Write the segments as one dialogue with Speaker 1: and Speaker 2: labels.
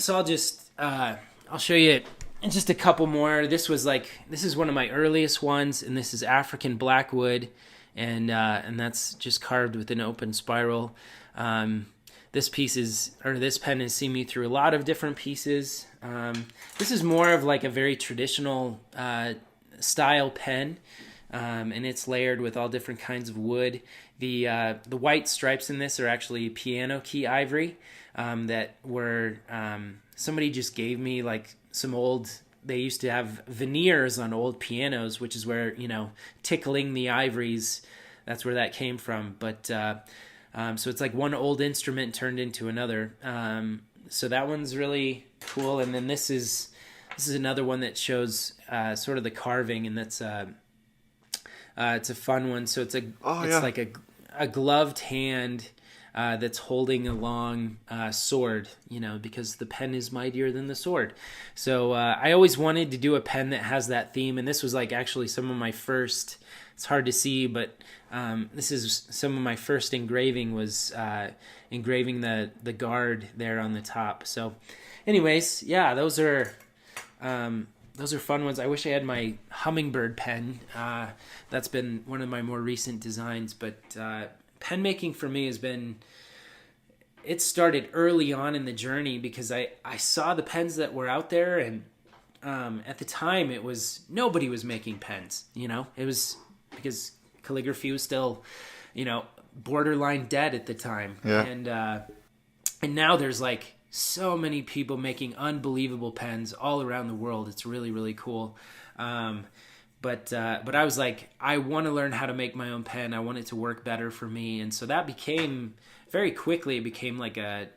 Speaker 1: So I'll show you just a couple more. This is one of my earliest ones, and this is African blackwood, and that's just carved with an open spiral. This pen has seen me through a lot of different pieces. This is more of like a very traditional style pen, and it's layered with all different kinds of wood. The white stripes in this are actually piano key ivory that were somebody just gave me like some old. They used to have veneers on old pianos, which is where tickling the ivories. That's where that came from. But so it's like one old instrument turned into another. So that one's really cool. And then this is another one that shows sort of the carving, and that's it's a fun one. So it's like a gloved hand that's holding a long sword, because the pen is mightier than the sword. So I always wanted to do a pen that has that theme, and this was like actually some of my first. It's hard to see, but this is some of my first engraving was engraving the guard there on the top. So, anyways, yeah, those are fun ones. I wish I had my hummingbird pen. That's been one of my more recent designs, but pen making for me it started early on in the journey because I saw the pens that were out there, and at the time nobody was making pens. It was because calligraphy was still, borderline dead at the time.
Speaker 2: Yeah.
Speaker 1: And now there's like so many people making unbelievable pens all around the world. It's really, really cool. But I was like, I want to learn how to make my own pen. I want it to work better for me. And so that became very quickly like a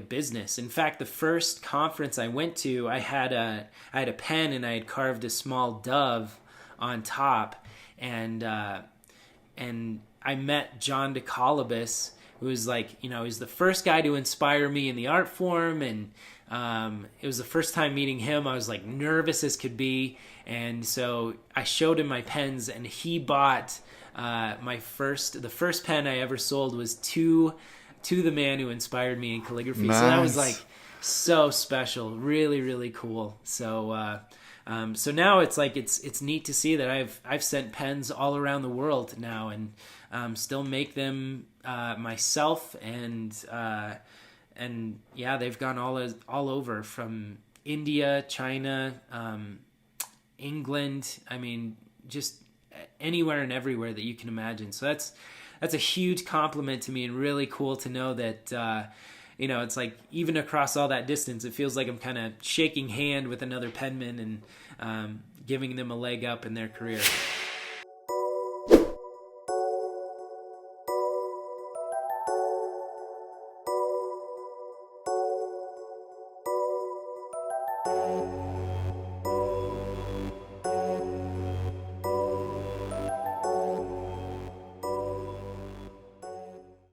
Speaker 1: business. In fact, the first conference I went to, I had a pen and I had carved a small dove on top, and I met John DeColobus, who was like, he's the first guy to inspire me in the art form, and it was the first time meeting him. I was like nervous as could be, and so I showed him my pens, and he bought the first pen I ever sold was to the man who inspired me in calligraphy.
Speaker 2: Nice.
Speaker 1: So that was like so special, really, really cool. So so now it's like it's neat to see that I've sent pens all around the world now, and still make them myself, and yeah, they've gone all over, from India, China, England. I mean, just anywhere and everywhere that you can imagine. So that's a huge compliment to me, and really cool to know that it's like even across all that distance, it feels like I'm kind of shaking hand with another penman and giving them a leg up in their career.